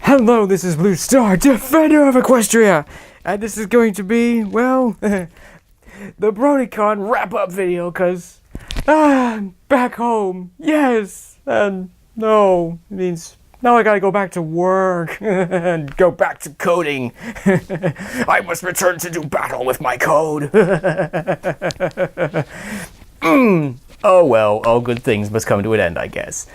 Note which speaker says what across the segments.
Speaker 1: Hello, this is Blue Star, Defender of Equestria, and this is going to be, well, the BronyCon wrap-up video, cause, back home, yes, and no, it means now I gotta go back to work, and go back to coding. I must return to do battle with my code. Oh well, all good things must come to an end, I guess.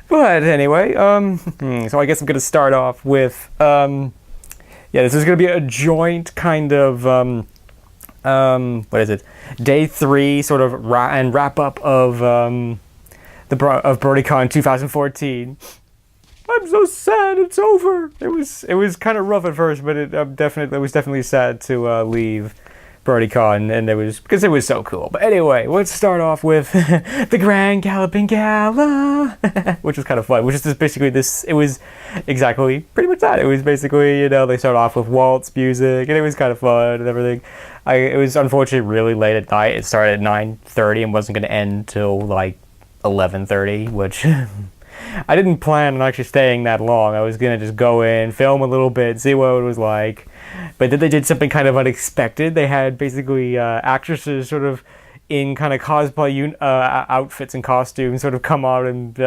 Speaker 1: But anyway, so I guess I'm gonna start off with, this is gonna be a joint kind of, day 3 sort of wrap up of, BronyCon 2014. I'm so sad it's over. It was kind of rough at first, but it was definitely sad to leave BronyCon, and it was because it was so cool. But anyway, let's start off with the Grand Galloping Gala, which was kind of fun. Which is just basically this. It was exactly pretty much that. It was basically, they start off with waltz music, and it was kind of fun and everything. It was unfortunately really late at night. It started at 9:30 and wasn't going to end till like 11:30, which. I didn't plan on actually staying that long. I was going to just go in, film a little bit, see what it was like. But then they did something kind of unexpected. They had basically actresses sort of in kind of cosplay outfits and costumes sort of come out and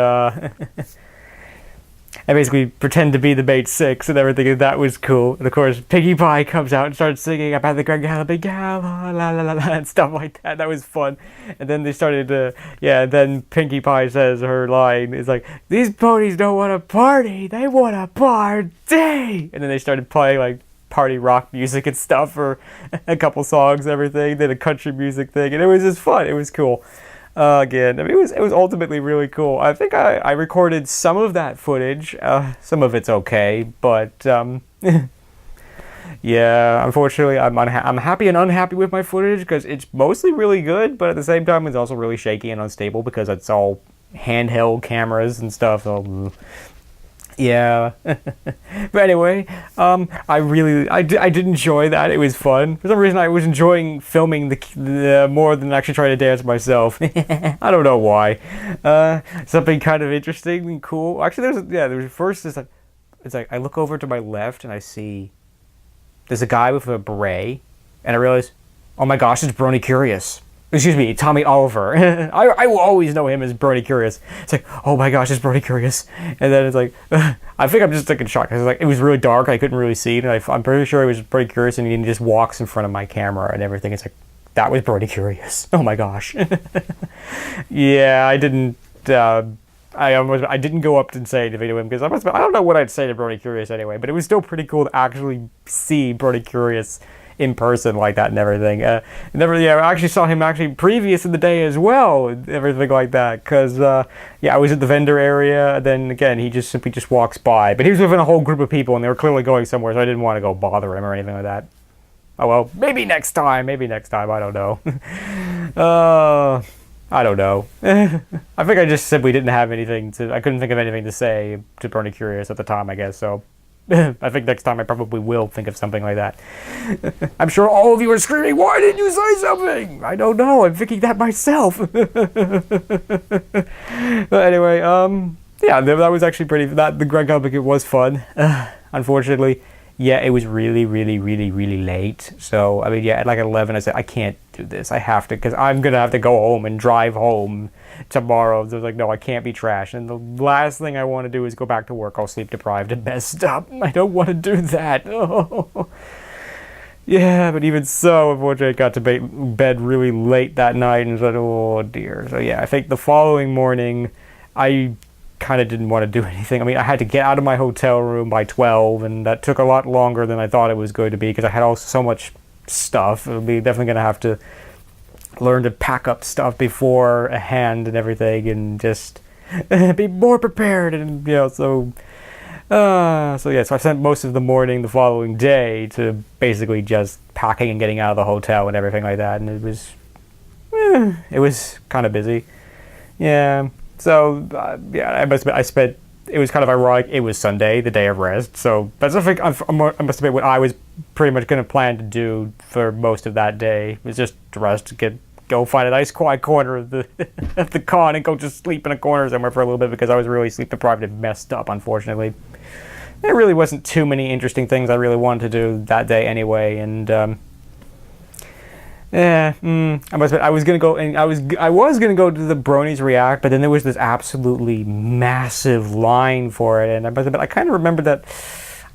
Speaker 1: and basically pretend to be the Mate 6 and everything, and that was cool. And of course, Pinkie Pie comes out and starts singing about the Grand Galloping Gala, la la la la, and stuff like that. That was fun. And then they started to, then Pinkie Pie says her line, it's like, these ponies don't want to party, they want to party! And then they started playing like party rock music and stuff for a couple songs and everything, then a country music thing, and it was just fun. It was cool. Again, I mean, it was ultimately really cool. I think I recorded some of that footage. Some of it's okay, but yeah, unfortunately, I'm happy and unhappy with my footage because it's mostly really good, but at the same time, it's also really shaky and unstable because it's all handheld cameras and stuff. So, yeah. But anyway, I did enjoy that. It was fun. For some reason, I was enjoying filming the more than actually trying to dance myself. I don't know why. Something kind of interesting and cool. Actually, there's first it's like I look over to my left and I see there's a guy with a beret, and I realize, oh my gosh, it's Brony Curious. Excuse me, Tommy Oliver. I will always know him as Brony Curious. It's like, oh my gosh, it's Brony Curious. And then it's like, I think I'm just like in shock. Cause it was really dark. I couldn't really see it. And I'm pretty sure it was Brony Curious, and he just walks in front of my camera and everything. It's like, that was Brony Curious. Oh my gosh. Yeah, I didn't, I didn't go up and say anything to him because I don't know what I'd say to Brony Curious anyway, but it was still pretty cool to actually see Brony Curious in person like that and everything. I actually saw him previous in the day as well, and everything like that, because I was at the vendor area, and then again he just simply walks by, but he was within a whole group of people and they were clearly going somewhere, so I didn't want to go bother him or anything like that. Oh well, maybe next time, I don't know. I don't know. I think I just simply didn't have anything I couldn't think of anything to say to Brony Curious at the time, I guess, so I think next time I probably will think of something like that. I'm sure all of you are screaming, why didn't you say something? I don't know, I'm thinking that myself. But anyway, that was actually the Grand Galloping was fun. Unfortunately, it was really, really, really, really late. So, I mean, at like 11, I said, I can't do this. I have to, because I'm going to have to go home and drive home tomorrow. So I was like, no, I can't be trash. And the last thing I want to do is go back to work all sleep deprived and messed up. I don't want to do that. Oh. Yeah, but even so, unfortunately, I got to bed really late that night and said, oh dear. So yeah, I think the following morning, I kind of didn't want to do anything. I mean, I had to get out of my hotel room by 12, and that took a lot longer than I thought it was going to be because I had so much stuff. I'll be definitely going to have to learn to pack up stuff beforehand and everything, and just be more prepared. And so I spent most of the morning the following day to basically just packing and getting out of the hotel and everything like that, and it was kind of busy. Yeah. So, I spent, it was kind of ironic, it was Sunday, the day of rest, so that's I must admit what I was pretty much going to plan to do for most of that day, was just rest, get go find a nice quiet corner of the of the con and go just sleep in a corner somewhere for a little bit because I was really sleep deprived and messed up, unfortunately. There really wasn't too many interesting things I really wanted to do that day anyway, and I was gonna go and I was gonna go to the Bronies React, but then there was this absolutely massive line for it, and I kind of remember that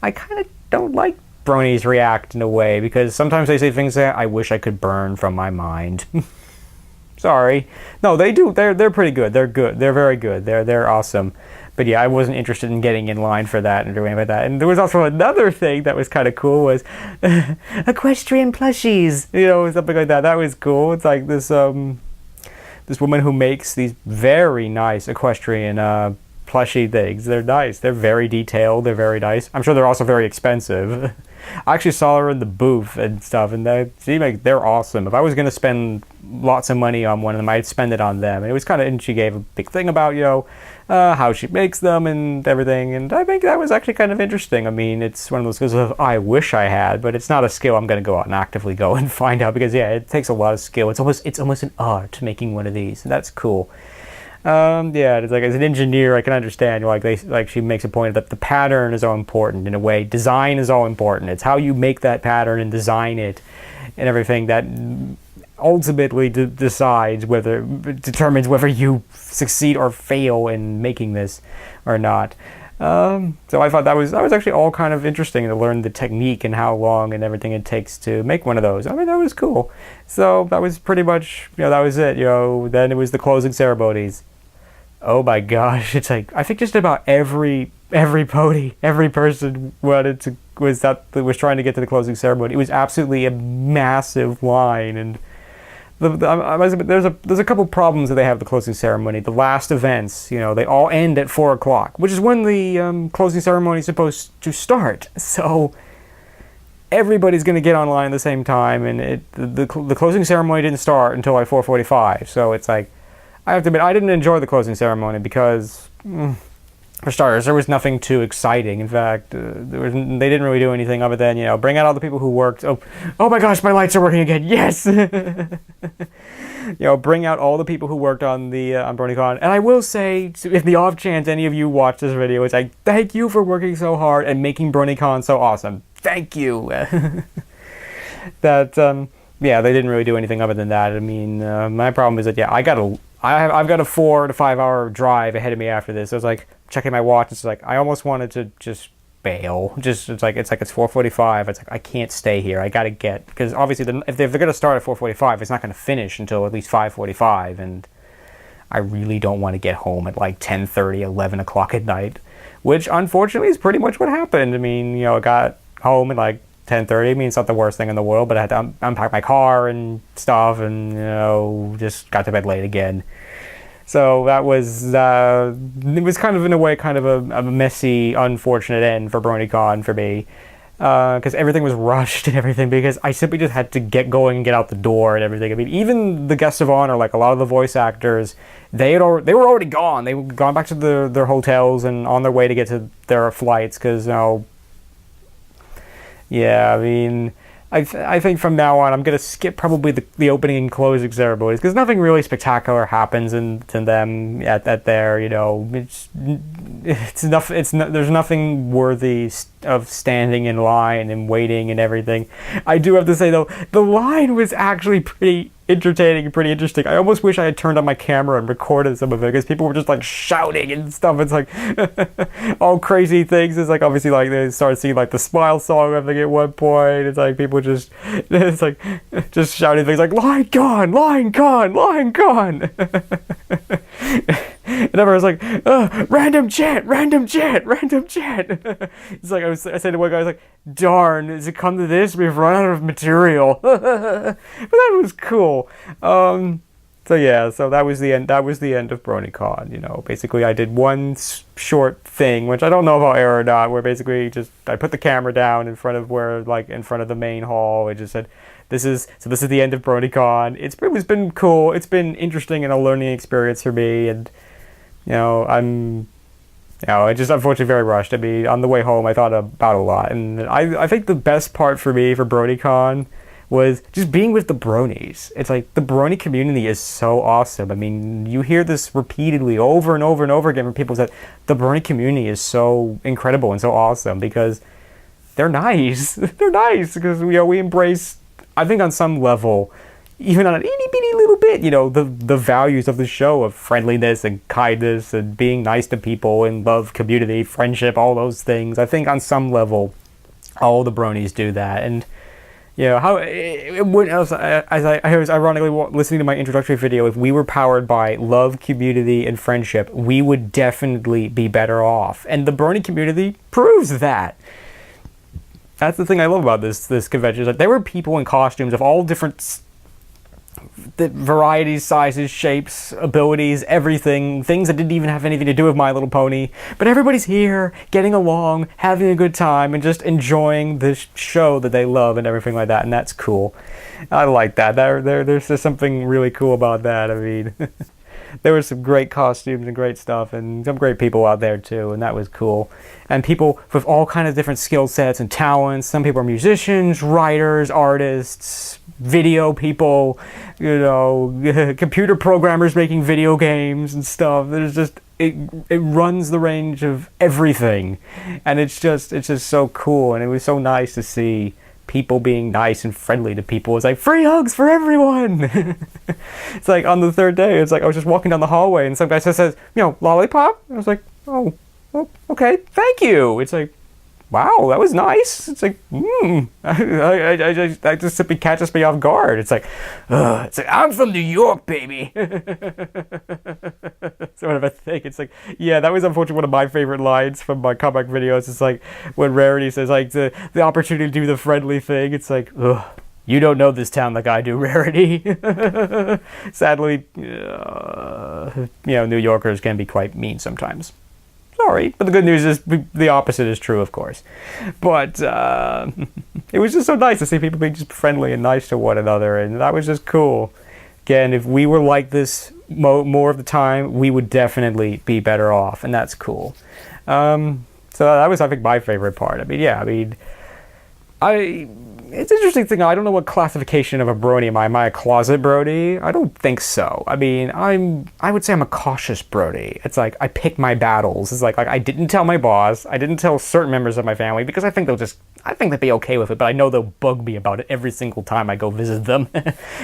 Speaker 1: I kind of don't like Bronies React in a way, because sometimes they say things that I wish I could burn from my mind. Sorry. No, they do. They're pretty good. They're good. They're very good. They're awesome. But yeah, I wasn't interested in getting in line for that and doing like that. And there was also another thing that was kind of cool, was equestrian plushies, you know, something like that. That was cool. It's like this this woman who makes these very nice equestrian plushie things. They're nice. They're very detailed. They're very nice. I'm sure they're also very expensive. I actually saw her in the booth and stuff, and they seem like they're awesome. If I was going to spend lots of money on one of them, I'd spend it on them. And it was kind of, and she gave a big thing about, you know, how she makes them and everything, and I think that was actually kind of interesting. I mean, it's one of those skills of I wish I had, but it's not a skill I'm going to go out and actively go and find out, because yeah, it takes a lot of skill. It's almost an art making one of these, and that's cool. Yeah, it's like, as an engineer, I can understand, she makes a point that the pattern is all important in a way. Design is all important. It's how you make that pattern and design it and everything that ultimately determines whether you succeed or fail in making this or not. So I thought that was actually all kind of interesting to learn the technique and how long and everything it takes to make one of those. I mean, that was cool. So that was pretty much, you know, that was it. You know, then it was the closing ceremonies. Oh my gosh, it's like, I think just about every person was trying to get to the closing ceremony. It was absolutely a massive line, and there's a couple problems that they have with the closing ceremony. The last events, you know, they all end at 4 o'clock, which is when the closing ceremony is supposed to start. So everybody's going to get online at the same time, and the closing ceremony didn't start until like 4:45. So it's like, I have to admit, I didn't enjoy the closing ceremony because, for starters, there was nothing too exciting. In fact, they didn't really do anything other than, you know, bring out all the people who worked. Oh my gosh, my lights are working again. Yes. You know, bring out all the people who worked on the on BronyCon. And I will say, if the off chance any of you watch this video, it's like, thank you for working so hard and making BronyCon so awesome. Thank you. Yeah, they didn't really do anything other than that. I mean, my problem is that, yeah, I've got a 4 to 5 hour drive ahead of me after this. So it's like checking my watch. It's like I almost wanted to just bail. It's like it's 4:45. It's like I can't stay here. I gotta get, because obviously if they're gonna start at 4:45, it's not gonna finish until at least 5:45, and I really don't want to get home at like 10:30, 11 o'clock at night, which unfortunately is pretty much what happened. I mean, you know, I got home at like 10:30. I mean, it's not the worst thing in the world, but I had to unpack my car and stuff, and, you know, just got to bed late again. So that was, it was kind of, in a way, kind of a messy, unfortunate end for BronyCon for me, because everything was rushed and everything, because I simply just had to get going and get out the door and everything. I mean, even the guests of honor, like a lot of the voice actors, they were already gone. They were gone back to their hotels and on their way to get to their flights, because, you know, yeah, I mean, I think from now on I'm gonna skip probably the opening and closing ceremonies, because nothing really spectacular happens in them at there. You know, there's nothing worthy of standing in line and waiting and everything. I do have to say though, the line was actually pretty entertaining and pretty interesting. I almost wish I had turned on my camera and recorded some of it, because people were just like shouting and stuff. It's like all crazy things. It's like, obviously, like they started singing like the Smile song, I think, at one point. It's like people just, it's like just shouting things like line gone, line gone, line gone. And everyone's like, random chat, random chat, random chat. It's like I said to one guy, I was like, darn, has it come to this? We've run out of material. But that was cool. So yeah, so that was the end. That was the end of BronyCon. You know, basically, I did one short thing, which I don't know if I'll air or not, where basically just I put the camera down in front of the main hall. I just said, this is the end of BronyCon. It was been cool. It's been interesting and a learning experience for me, and you know, I just unfortunately very rushed. I mean, on the way home, I thought about a lot, and I think the best part for me for BronyCon was just being with the Bronies. It's like the Brony community is so awesome. I mean, you hear this repeatedly over and over and over again from people that the Brony community is so incredible and so awesome because they're nice. They're nice because we embrace, I think on some level, even on an itty bitty little bit, the values of the show of friendliness and kindness and being nice to people and love, community, friendship, all those things. I think on some level, all the Bronies do that. And how it wouldn't, as I was ironically listening to my introductory video, if we were powered by love, community, and friendship, we would definitely be better off. And the Brony community proves that. That's the thing I love about this convention. Is that there were people in costumes of all different varieties, sizes, shapes, abilities, everything, things that didn't even have anything to do with My Little Pony, but everybody's here, getting along, having a good time, and just enjoying this show that they love and everything like that, and that's cool. I like that. There's just something really cool about that. I mean, there were some great costumes and great stuff, and some great people out there too, and that was cool. And people with all kinds of different skill sets and talents. Some people are musicians, writers, artists, video people, computer programmers making video games and stuff. There's just it runs the range of everything, and it's just so cool. And it was so nice to see people being nice and friendly to people. It's like free hugs for everyone. It's like on the third day, it's like I was just walking down the hallway and some guy says, lollipop. I was like, oh, okay, thank you. It's like, wow, that was nice. It's like, I just simply catches me off guard. It's like, I'm from New York, baby. Sort of a thing. It's like, yeah, that was unfortunately one of my favorite lines from my comic videos. It's like when Rarity says like the opportunity to do the friendly thing. It's like, ugh. You don't know this town like I do, Rarity. Sadly, New Yorkers can be quite mean sometimes. Sorry, but the good news is the opposite is true, of course. But it was just so nice to see people being just friendly and nice to one another, and that was just cool. Again, if we were like this more of the time, we would definitely be better off, and that's cool. So that was, I think, my favorite part. It's an interesting thing. I don't know what classification of a Brony am I. Am I a closet Brony? I don't think so. I mean, I would say I'm a cautious Brony. It's like I pick my battles. It's like I didn't tell my boss. I didn't tell certain members of my family because I think they'd be okay with it, but I know they'll bug me about it every single time I go visit them.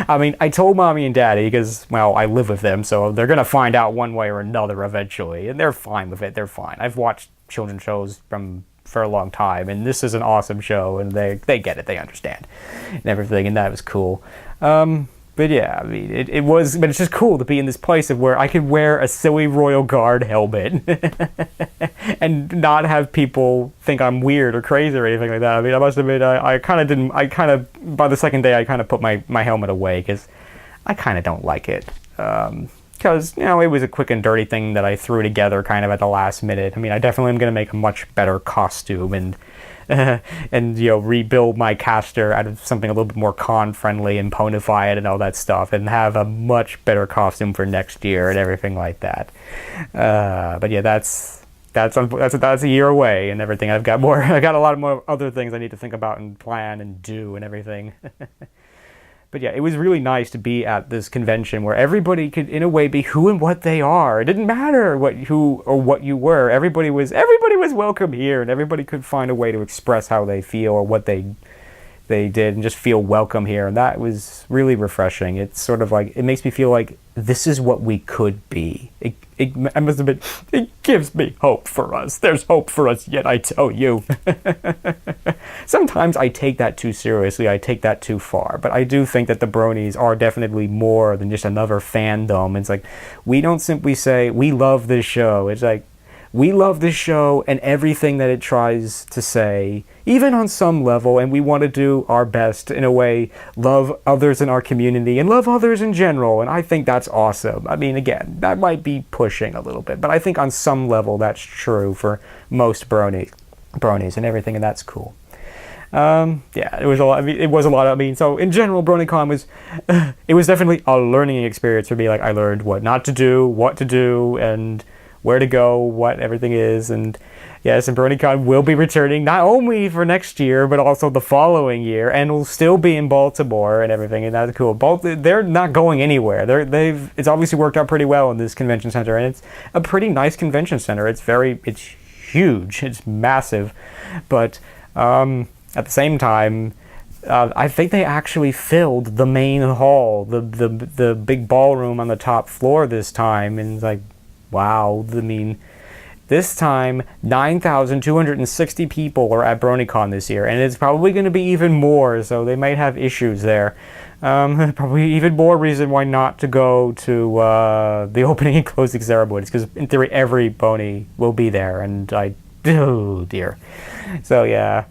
Speaker 1: I mean, I told mommy and daddy because, well, I live with them, so they're going to find out one way or another eventually, and they're fine with it. They're fine. I've watched children's shows for a long time, and this is an awesome show, and they get it, they understand, and everything, and that was cool. But yeah, I mean, but it's just cool to be in this place of where I could wear a silly Royal Guard helmet and not have people think I'm weird or crazy or anything like that. I mean, I must admit, by the second day, I kind of put my helmet away, because I kind of don't like it. Because, it was a quick and dirty thing that I threw together kind of at the last minute. I mean, I definitely am going to make a much better costume and rebuild my caster out of something a little bit more con-friendly and ponify it and all that stuff, and have a much better costume for next year and everything like that. But yeah, that's a year away and everything. I got a lot more other things I need to think about and plan and do and everything. But yeah, it was really nice to be at this convention where everybody could, in a way, be who and what they are. It didn't matter who or what you were. Everybody was welcome here, and everybody could find a way to express how they feel or what they did, and just feel welcome here. And that was really refreshing. It's sort of like, it makes me feel like this is what we could be. I must admit, it gives me hope for us. There's hope for us yet, I tell you. Sometimes I take that too seriously. I take that too far. But I do think that the Bronies are definitely more than just another fandom. It's like, we don't simply say, we love this show. It's like, we love this show and everything that it tries to say, even on some level, and we want to do our best, in a way, love others in our community and love others in general, and I think that's awesome. I mean, again, that might be pushing a little bit, but I think on some level that's true for most Bronies and everything, and that's cool. Yeah, it was a lot. I mean, so in general, BronyCon was definitely a learning experience for me. Like, I learned what not to do, what to do, and where to go, what everything is, and yes, and BronyCon will be returning not only for next year, but also the following year, and will still be in Baltimore and everything, and that's cool. They're not going anywhere. It's obviously worked out pretty well in this convention center, and it's a pretty nice convention center. It's huge, it's massive, but at the same time, I think they actually filled the main hall, the big ballroom on the top floor this time, and it's like, wow. I mean, this time 9,260 people are at BronyCon this year, and it's probably going to be even more. So they might have issues there. Probably even more reason why not to go to the opening and closing ceremonies, because in theory every Brony will be there, and oh dear. So yeah,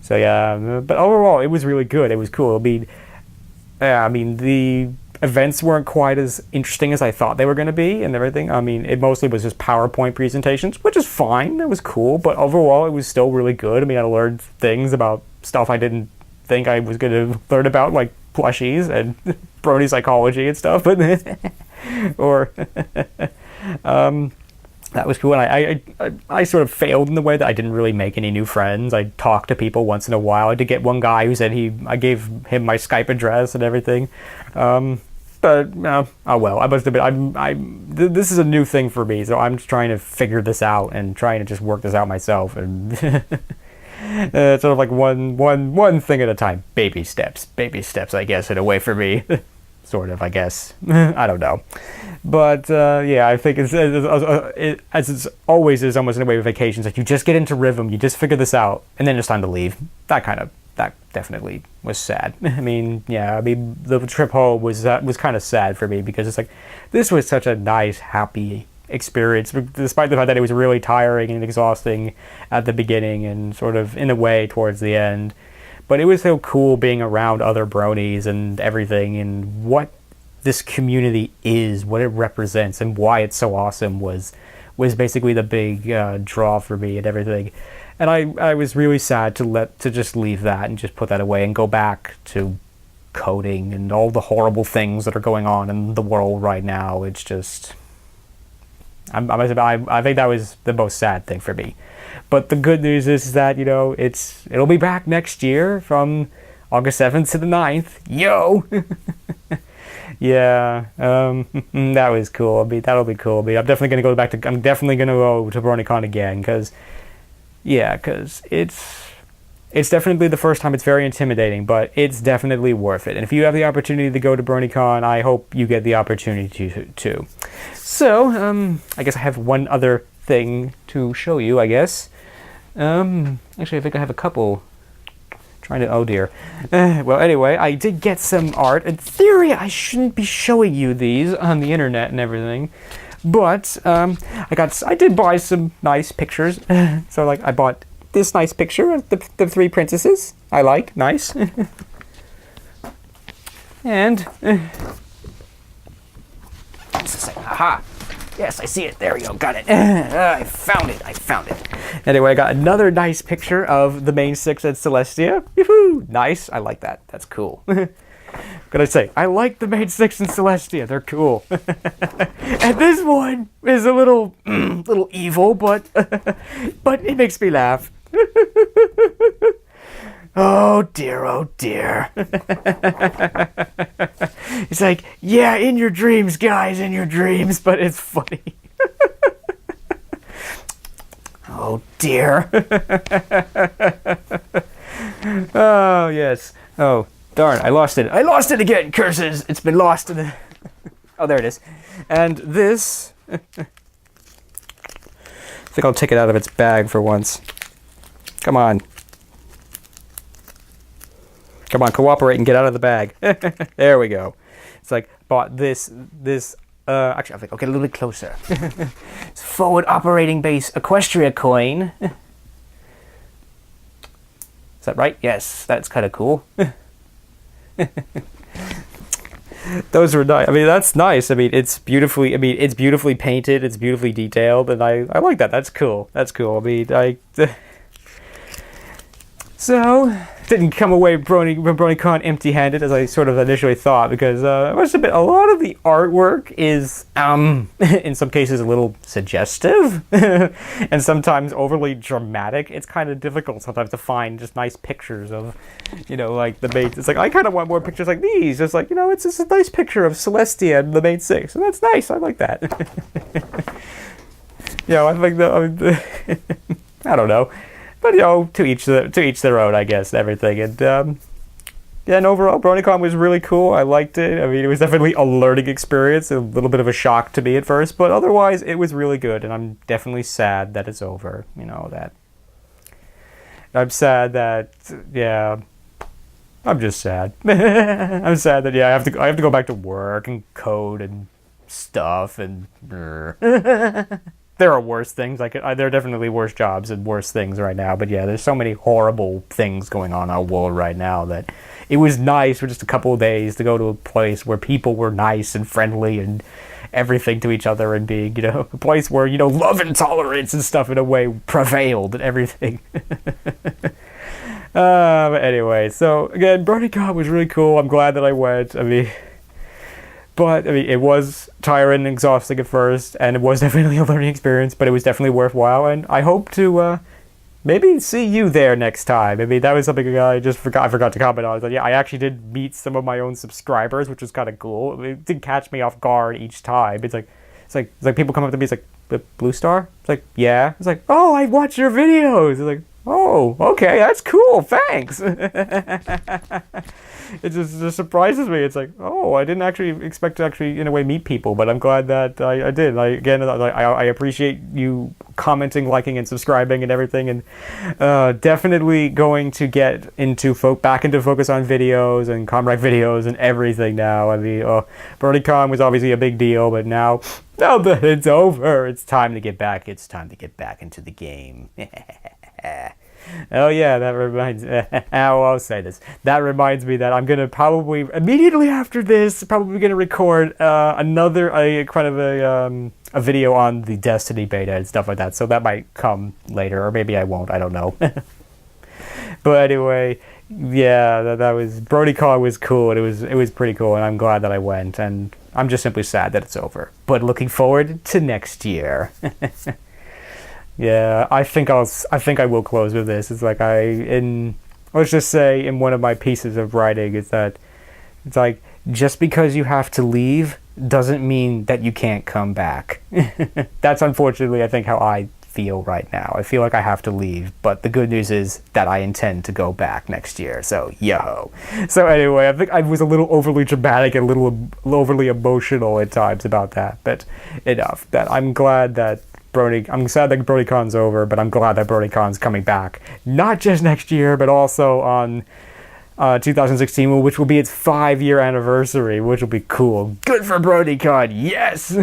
Speaker 1: but overall it was really good. It was cool. I mean, the events weren't quite as interesting as I thought they were going to be and everything. I mean, it mostly was just PowerPoint presentations, which is fine. It was cool, but overall it was still really good. I mean, I learned things about stuff I didn't think I was going to learn about, like plushies and Brony psychology and stuff, but or that was cool. And I sort of failed in the way that I didn't really make any new friends. I talked to people once in a while. I did get one guy who said I gave him my Skype address and everything. But oh well, I must admit, this is a new thing for me, so I'm just trying to figure this out and trying to just work this out myself, and sort of like one thing at a time. Baby steps, I guess, in a way for me. Sort of, I guess. I don't know. But yeah, I think as it always is, almost in a way with vacations, like you just get into rhythm, you just figure this out, and then it's time to leave. That definitely was sad. I mean, yeah, the trip home was kind of sad for me, because it's like, this was such a nice, happy experience, despite the fact that it was really tiring and exhausting at the beginning and sort of in a way towards the end. But it was so cool being around other Bronies and everything, and what this community is, what it represents, and why it's so awesome was basically the big draw for me and everything. And I was really sad to just leave that and just put that away and go back to coding and all the horrible things that are going on in the world right now. It's just, I think that was the most sad thing for me. But the good news is that, you know, it'll be back next year from August 7th to the 9th. Yo! Yeah, that was cool. I mean, that'll be cool. I'm definitely going to go to BronyCon again, because it's definitely the first time. It's very intimidating, but it's definitely worth it. And if you have the opportunity to go to BronyCon, I hope you get the opportunity to. So, I guess I have one other thing to show you, I guess. Actually, I think I have a couple. Oh dear. Well, anyway, I did get some art. In theory, I shouldn't be showing you these on the internet and everything, but I did buy some nice pictures. So, like, I bought this nice picture of the three princesses. I like, nice. And aha. Yes, I see it. There we go. Got it. I found it. Anyway, I got another nice picture of the main six at Celestia. Woohoo! Nice. I like that. That's cool. Gotta say, I like the main six in Celestia. They're cool. And this one is a little evil, but it makes me laugh. Oh dear, oh dear. It's like, yeah, in your dreams, guys, in your dreams, but it's funny. Oh dear. Oh, yes. Oh, darn, I lost it. I lost it again, curses. It's been lost in the... Oh, there it is. And this... I think I'll take it out of its bag for once. Come on. Come on, cooperate and get out of the bag. There we go. It's like, bought this, actually, I think I'll get a little bit closer. It's forward operating base Equestria coin. Is that right? Yes, that's kind of cool. Those were nice. I mean, that's nice. I mean, it's beautifully painted, it's beautifully detailed, and I like that. That's cool. That's cool. I mean, So, didn't come away BronyCon empty-handed as I sort of initially thought, because I must admit a lot of the artwork is in some cases a little suggestive and sometimes overly dramatic. It's kind of difficult sometimes to find just nice pictures of, you know, like the mates. It's like I kind of want more pictures like these. Just like, you know, it's just a nice picture of Celestia and the Mate 6, and that's nice. I like that. You know, I think I don't know. But, you know, to each their own, I guess, everything. And, yeah, and overall, BronyCon was really cool. I liked it. I mean, it was definitely a learning experience, a little bit of a shock to me at first, but otherwise, it was really good, and I'm definitely sad that it's over. You know, that... I'm sad that, yeah... I'm just sad. I'm sad that, yeah, I have to go back to work and code and stuff, and... There are worse things. There are definitely worse jobs and worse things right now. But yeah, there's so many horrible things going on in our world right now that it was nice for just a couple of days to go to a place where people were nice and friendly and everything to each other, and being, you know, a place where, you know, love and tolerance and stuff in a way prevailed and everything. But anyway, so again, BronyCon was really cool. I'm glad that I went. But, I mean, it was tiring and exhausting at first, and it was definitely a learning experience, but it was definitely worthwhile, and I hope to, maybe see you there next time. I mean, that was something I forgot to comment on. Yeah, I actually did meet some of my own subscribers, which was kind of cool. It did catch me off guard each time. It's like people come up to me, it's like, Blue Star? It's like, yeah. It's like, oh, I watch your videos. It's like, oh, okay, that's cool, thanks. It just surprises me. It's like, oh, I didn't actually expect to actually, in a way, meet people, but I'm glad that I did. I appreciate you commenting, liking, and subscribing and everything, and definitely going to get back into focus on videos and Comrade videos and everything now. I mean, BronyCon was obviously a big deal, but now that it's over, it's time to get back. It's time to get back into the game. Oh yeah, that reminds I'll say this. That reminds me that I'm gonna probably immediately after this gonna record another a video on the Destiny beta and stuff like that. So that might come later, or maybe I won't. I don't know. But anyway, yeah, that was BronyCon was cool. And it was pretty cool, and I'm glad that I went. And I'm just simply sad that it's over. But looking forward to next year. Yeah, I think I will close with this. It's like let's just say in one of my pieces of writing is that it's like, just because you have to leave doesn't mean that you can't come back. That's unfortunately, I think, how I feel right now. I feel like I have to leave, but the good news is that I intend to go back next year. So, yo. So anyway, I think I was a little overly dramatic and a little overly emotional at times about that, but enough. That I'm glad that I'm sad that BronyCon's over, but I'm glad that BronyCon's coming back. Not just next year, but also on 2016, which will be its 5-year anniversary, which will be cool. Good for BronyCon, yes!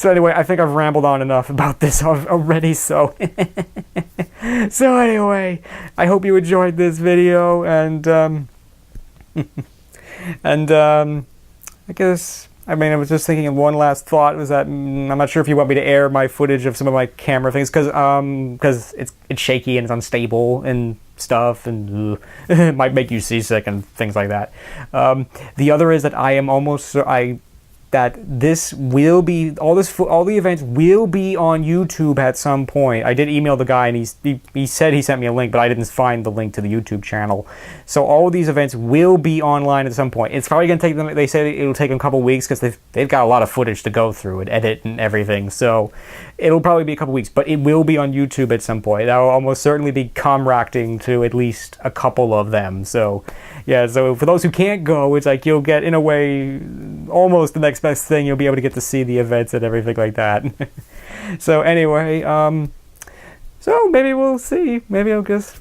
Speaker 1: So anyway, I think I've rambled on enough about this already, so... So anyway, I hope you enjoyed this video, and I guess... I mean, I was just thinking, one last thought was that I'm not sure if you want me to air my footage of some of my camera things, because it's shaky and it's unstable and stuff, and it might make you seasick and things like that. The other is that I am almost that this will be all the events will be on YouTube at some point. I did email the guy, and he said he sent me a link, but I didn't find the link to the YouTube channel. So all of these events will be online at some point. It's probably going to take them, they said it'll take them a couple weeks, because they've got a lot of footage to go through and edit and everything. So it'll probably be a couple weeks, but it will be on YouTube at some point. That will almost certainly be comracting to at least a couple of them. So yeah, so for those who can't go, it's like you'll get, in a way, almost the next best thing. You'll be able to get to see the events and everything like that. So anyway, so maybe we'll see. Maybe I'll just...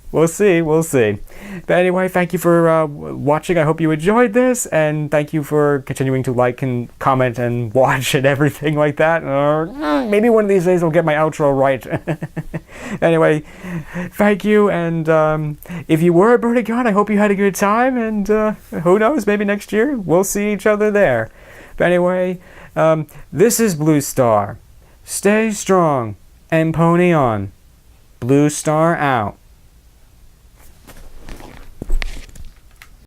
Speaker 1: We'll see. But anyway, thank you for watching. I hope you enjoyed this, and thank you for continuing to like and comment and watch and everything like that. Or maybe one of these days I'll get my outro right. Anyway, thank you, and if you were at BronyCon, I hope you had a good time, and who knows, maybe next year we'll see each other there. But anyway, this is Blue Star. Stay strong and pony on. Blue Star out.